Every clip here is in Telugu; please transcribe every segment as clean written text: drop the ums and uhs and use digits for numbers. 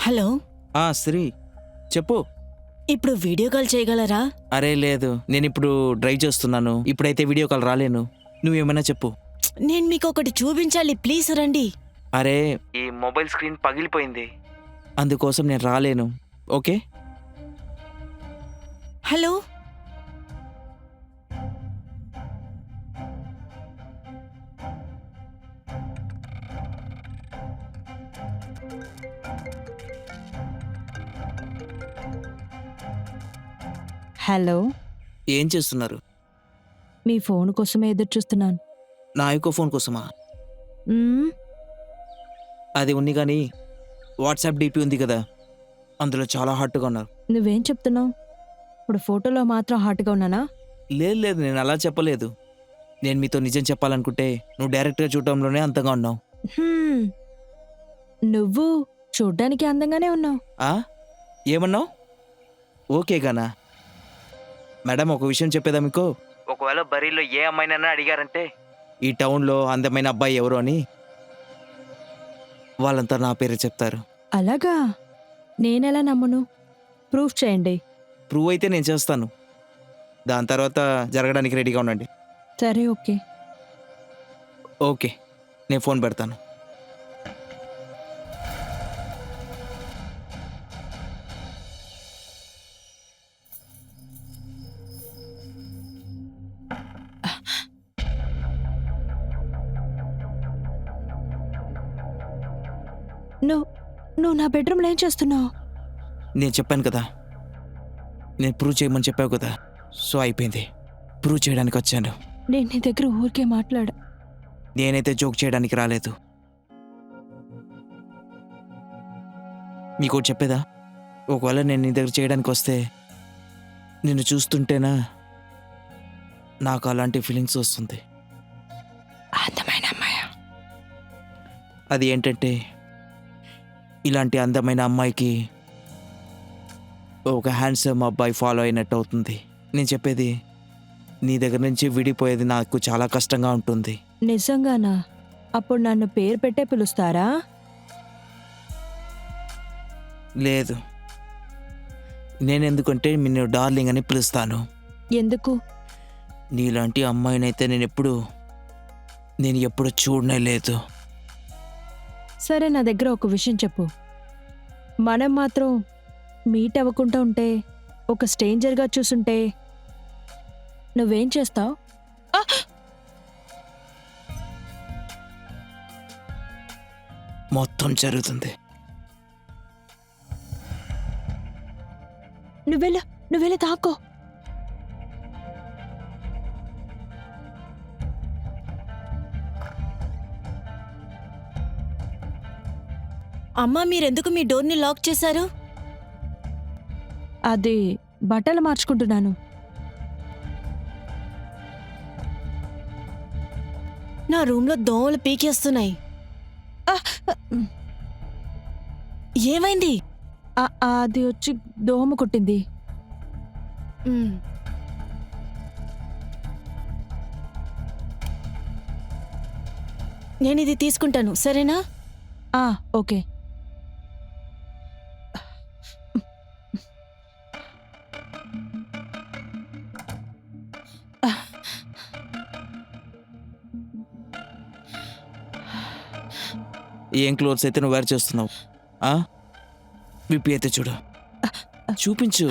హలో, శ్రీ చెప్పు. ఇప్పుడు వీడియో కాల్ చేయగలరా? అరే లేదు, నేను ఇప్పుడు డ్రైవ్ చేస్తున్నాను. ఇప్పుడైతే వీడియో కాల్ రాలేను. నువ్వేమైనా చెప్పు. నేను మీకు ఒకటి చూపించాలి, ప్లీజ్ రండి. అరే ఈ మొబైల్ స్క్రీన్ పగిలిపోయింది, అందుకోసం నేను రాలేను. ఓకే. హలో, హలో, ఏం చేస్తున్నారు? మీ ఫోన్ కోసమే ఎదురు చూస్తున్నాను. నా యొక్క ఫోన్ కోసమా? మ్మ్, అది ఉంది కానీ వాట్సాప్ డిపి ఉంది కదా, అందులో చాలా హాట్గా ఉన్నారు. నువ్వేం చెప్తున్నావు? ఇప్పుడు ఫోటోలో మాత్రం హాట్గా ఉన్నానా? లేదు లేదు, నేను అలా చెప్పలేదు. నేను మీతో నిజం చెప్పాలనుకుంటే నువ్వు డైరెక్ట్గా చూడటంలోనే అంతగా ఉన్నావు. హ్మ్, నువ్వు చూడ్డానికి అందంగానే ఉన్నావు. ఏమన్నావు? ఓకే గానా మేడం, ఒక విషయం చెప్పేదా మీకు? ఒకవేళ బరీలో ఏ అమ్మాయినైనా అడిగారంటే ఈ టౌన్లో అందమైన అబ్బాయి ఎవరు అని వాళ్ళంతా నా పేరే చెప్తారు. అలాగా? నేనెలా నమ్మను? ప్రూఫ్ చేయండి. ప్రూవ్ అయితే నేను చేస్తాను, దాని తర్వాత జరగడానికి రెడీగా ఉండండి. సరే, ఓకే. ఓకే, నేను ఫోన్ పెడతాను. నువ్వు నా బెడ్రూమ్లో ఏం చేస్తున్నావు? నేను చెప్పాను కదా, నేను ప్రూవ్ చేయమని చెప్పావు కదా, సో అయిపోయింది. ప్రూవ్ చేయడానికి వచ్చాను. నేను నీ దగ్గర ఊరికే మాట్లాడా. నేనైతే జోక్ చేయడానికి రాలేదు. మీకు చెప్పేదా, ఒకవేళ నేను నీ దగ్గర చేయడానికి వస్తే నిన్ను చూస్తుంటేనా నాకు అలాంటి ఫీలింగ్స్ వస్తుంది. అందమైన అమ్మాయ? అది ఏంటంటే, ఇలాంటి అందమైన అమ్మాయికి ఒక హ్యాండ్సమ్ అబ్బాయి ఫాలో అయినట్టు అవుతుంది. నేను చెప్పేది, నీ దగ్గర నుంచి విడిపోయేది నాకు చాలా కష్టంగా ఉంటుంది. నిజంగానా? అప్పుడు నన్ను పేరు పెట్టే పిలుస్తారా? లేదు, నేనెందుకంటే నిన్ను డార్లింగ్ అని పిలుస్తాను. ఎందుకు? నీలాంటి అమ్మాయినైతే నేను ఎప్పుడు చూడనే లేదు. సరే, నా దగ్గర ఒక విషయం చెప్పు. మనం మాత్రం మీట్ అవ్వకుండా ఉంటే, ఒక స్ట్రేంజర్గా చూసుంటే నువ్వేం చేస్తావు? మొత్తం జరుగుతుంది. నువ్వెళ్ళి తాకో. అమ్మా, మీరెందుకు మీ డోర్ని లాక్ చేశారు? అది బట్టలు మార్చుకుంటున్నాను. నా రూమ్లో దోమలు పీకేస్తున్నాయి. ఏమైంది? అది వచ్చి దోమ కుట్టింది. నేను ఇది తీసుకుంటాను, సరేనా? ఓకే. ఏం క్లోత్స్ అయితే నువ్వు వేర్ చేస్తున్నావు? విప్పి అయితే చూడు, చూపించు.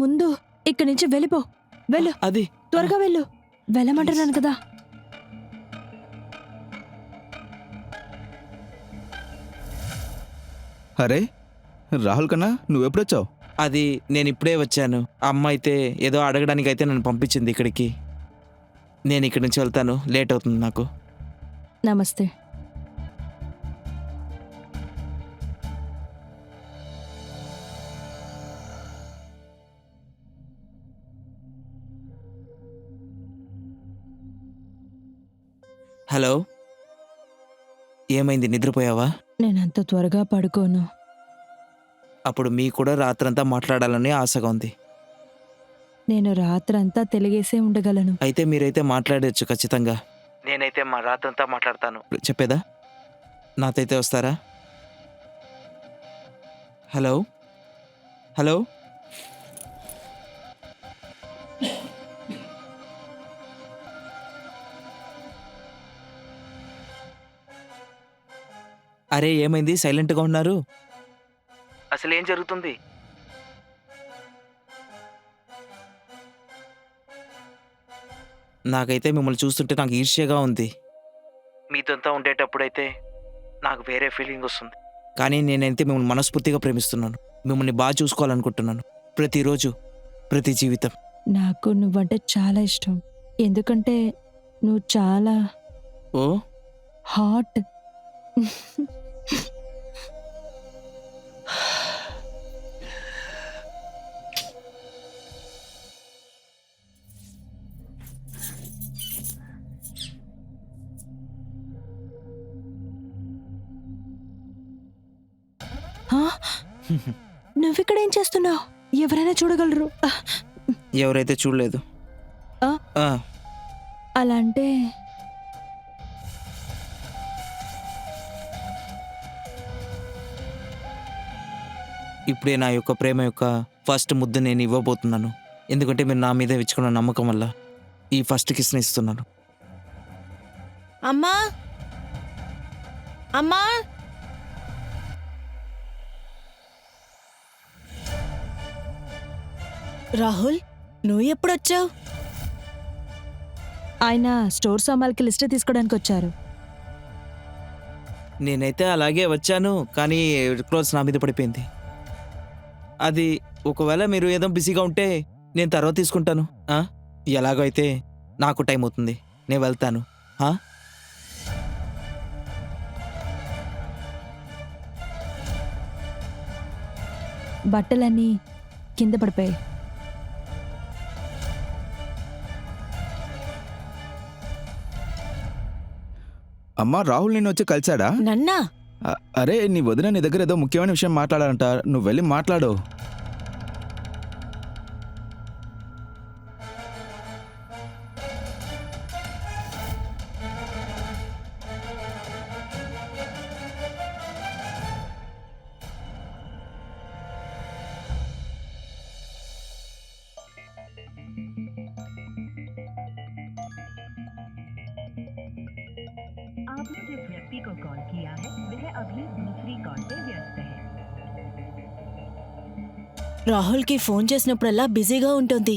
ముందు ఇక్కడి నుంచి వెళ్ళిపో. వెళ్ళు, అది త్వరగా వెళ్ళు. వెళ్ళమంటున్నాను కదా. అరే రాహుల్ కన్నా, నువ్వెప్పుడొచ్చావు? అది నేను ఇప్పుడే వచ్చాను. అమ్మ అయితే ఏదో అడగడానికి అయితే నన్ను పంపించింది ఇక్కడికి. నేను ఇక్కడి నుంచి వెళ్తాను, లేట్ అవుతుంది నాకు. నమస్తే. హలో, ఏమైంది? నిద్రపోయావా? నేనంత త్వరగా పడుకోను. అప్పుడు మీ కూడా రాత్రంతా మాట్లాడాలని ఆశగా ఉంది. నేను రాత్రంతా తెలిగేసే ఉండగలను. అయితే మీరైతే మాట్లాడచ్చు ఖచ్చితంగా. నేనైతే మా రాత్రంతా మాట్లాడతాను. చెప్పేదా? నాతో అయితే వస్తారా? హలో హలో అరే ఏమైంది సైలెంట్గా ఉన్నారు? అసలు ఏం జరుగుతుంది? నాకైతే మిమ్మల్ని చూస్తుంటే నాకు ఈర్ష్యగా ఉంది. మీతోంతా ఉండేటప్పుడైతే నాకు వేరే ఫీలింగ్ వస్తుంది. కానీ నేనైతే మిమ్మల్ని మనస్ఫూర్తిగా ప్రేమిస్తున్నాను. మిమ్మల్ని బాగా చూసుకోవాలనుకుంటున్నాను. ప్రతిరోజు, ప్రతి జీవితం. నాకు నువ్వంటే చాలా ఇష్టం. ఎందుకంటే నువ్వు చాలా ఓ హాట్. హా? నువ్విక్కడ ఏం చేస్తున్నావు? ఎవరైనా చూడగలరు. ఎవరైతే చూడలేదు. ఆ? ఆ, అలా అంటే ఇప్పుడే నా యొక్క ప్రేమ యొక్క ఫస్ట్ ముద్దు నేను ఇవ్వబోతున్నాను. ఎందుకంటే మీరు నా మీద ఇచ్చుకున్న నమ్మకం వల్ల ఈ ఫస్ట్ కిస్ని ఇస్తున్నాను. అమ్మా అమ్మా రాహుల్, నువ్వు ఎప్పుడొచ్చావు? ఆయన స్టోర్ సామాన్లకి లిస్ట్ తీసుకోవడానికి వచ్చారు. నేనైతే అలాగే వచ్చాను, కానీ క్లోత్స్ నా మీద పడిపోయింది. అది ఒకవేళ మీరు ఏదో బిజీగా ఉంటే నేను తర్వాత తీసుకుంటాను. ఎలాగో అయితే నాకు టైం అవుతుంది, నేను వెళ్తాను. బట్టలన్నీ కింద పడిపోయాయి. అమ్మా రాహుల్ నిన్ను వచ్చి కలిశాడా? నన్నా? అరే నీ వదిన నీ దగ్గర ఏదో ముఖ్యమైన విషయం మాట్లాడాలంట. నువ్వు వెళ్ళి మాట్లాడు. आपने जिस व्यक्ति को कॉल किया है वह अभी दूसरी कॉल पे व्यस्त है. రాహుల్కి ఫోన్ చేసినప్పుడల్లా బిజీగా ఉంటుంది.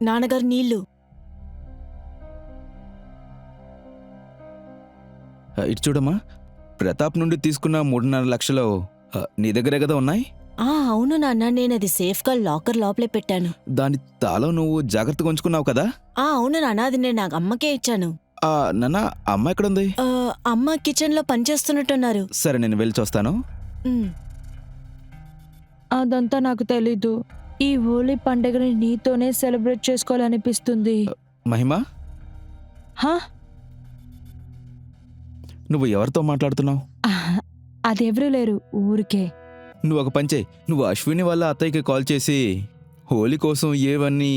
నాన్నగారు నీళ్ళు. ఇటు చూడమ్మా, ప్రతాప్ నుండి తీసుకున్న 3.5 లక్షలు నీ దగ్గరే కదా ఉన్నాయి? అవును నాన్న, నేనది సేఫ్గా లాకర్ లోపలే పెట్టాను. దాని తాళం నువ్వు జాగ్రత్తగా ఉంచుకున్నావు కదా? అవును నాన్న, అది నేను నాకు అమ్మకే ఇచ్చాను. నాన్న అమ్మ ఎక్కడుంది? అమ్మ కిచెన్లో పనిచేస్తున్నట్టున్నారు. సరే నేను వెళ్ళి చూస్తాను. అదంతా నాకు తెలీదు. ఈ హోలీ పండుగని నీతోనే సెలబ్రేట్ చేసుకోవాలనిపిస్తుంది. మహిమ, హా? నువ్వు ఎవరితో మాట్లాడుతున్నావు? అదెవరూ లేరు, ఊరికే. నువ్వు ఒక పని చేయి, నువ్వు అశ్విని వాళ్ళ అత్తయ్యకి కాల్ చేసి హోలీ కోసం ఏవన్నీ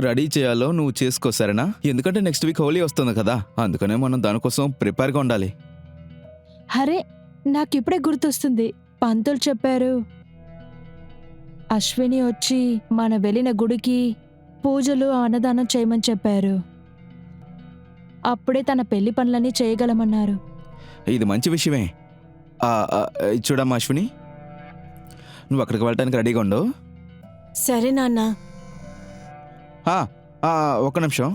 రెడీ చేయాలో నువ్వు చేసుకో, సరేనా? ఎందుకంటే నెక్స్ట్ వీక్ హోలీ వస్తుంది కదా, అందుకనే మనం దానికోసం ప్రిపేర్గా ఉండాలి. అరే నాకిప్పుడే గుర్తొస్తుంది, పంతులు చెప్పారు అశ్విని వచ్చి మన వెళ్ళిన గుడికి పూజలు అన్నదానం చేయమని చెప్పారు. అప్పుడే తన పెళ్లి పనులన్నీ చేయగలమన్నారు. ఇది మంచి విషయమే. చూడమ్మా అశ్విని, నువ్వు అక్కడికి వెళ్ళటానికి రెడీగా ఉండు. సరే నాన్న. ఒక్క నిమిషం.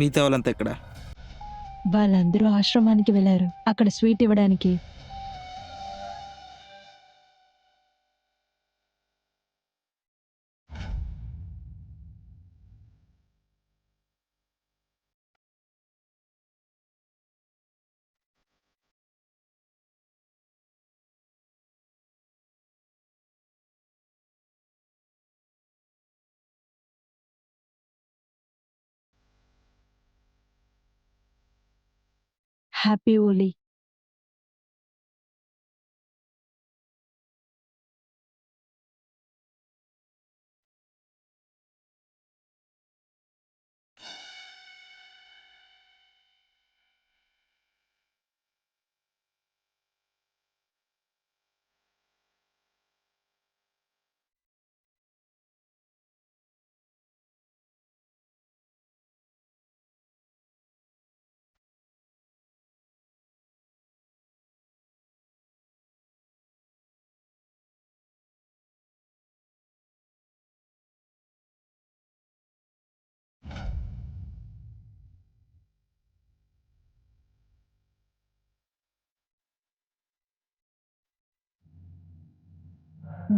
మిగతా వాళ్ళంతా ఇక్కడ. వాళ్ళందరూ ఆశ్రమానికి వెళ్ళారు అక్కడ స్వీట్ ఇవ్వడానికి. హ్యాపీ హోలీ.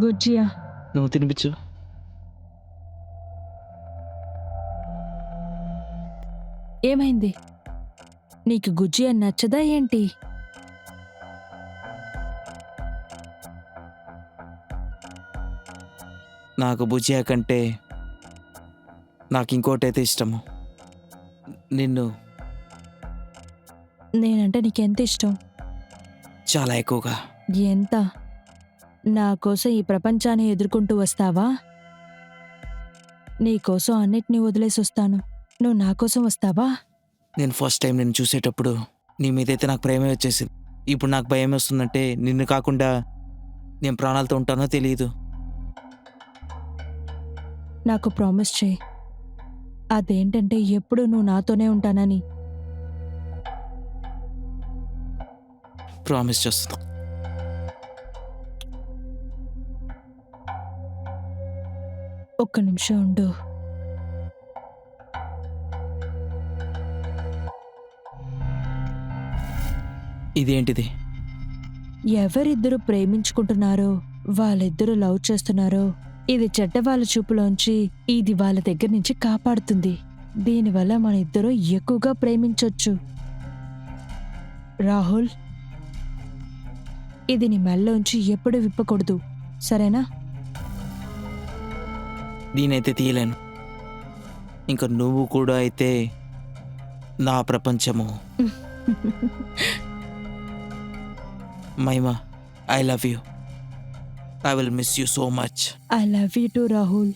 గుజ్జియా. నువ్వు తినిపించు. ఏమైంది? నీకు గుజ్జియా నచ్చదా ఏంటి? నాకు భుజియా కంటే నాకు ఇంకోటైతే ఇష్టము. నిన్ను నేనంటే నీకెంత ఇష్టం? చాలా ఎక్కువగా. ఎంత? నా కోసం ఈ ప్రపంచాన్ని ఎదుర్కొంటూ వస్తావా? నీ కోసం అన్నిటినీ వదిలేసి వస్తాను. నువ్వు నా కోసం వస్తావా? నేను ఫస్ట్ టైం నిన్ను చూసేటప్పుడు నీ మీదైతే నాకు ప్రేమే వచ్చేసింది. ఇప్పుడు నాకు భయం వస్తుందంటే నిన్ను కాకుండా నేను ప్రాణాలతో ఉంటానో తెలియదు. నాకు ప్రామిస్ చేయి. అదేంటంటే ఎప్పుడు నువ్వు నాతోనే ఉంటానని. ప్రామిస్ చేస్తున్నా. ఒక్క నిమిషం ఉండు. ఇదేంటిది? ఎవరిద్దరు ప్రేమించుకుంటున్నారో వాళ్ళిద్దరూ లవ్ చేస్తున్నారో ఇది చెడ్డ వాళ్ళ చూపులోంచి ఇది వాళ్ళ దగ్గర నుంచి కాపాడుతుంది. దీనివల్ల మన ఇద్దరు ఎక్కువగా ప్రేమించొచ్చు. రాహుల్, ఇది నీ మెల్లోంచి ఎప్పుడు విప్పకూడదు, సరేనా? నేనైతే తీయలేను. ఇంకా నువ్వు కూడా అయితే నా ప్రపంచము. మైమా, I love you. I will miss you so much. I love you too, Rahul.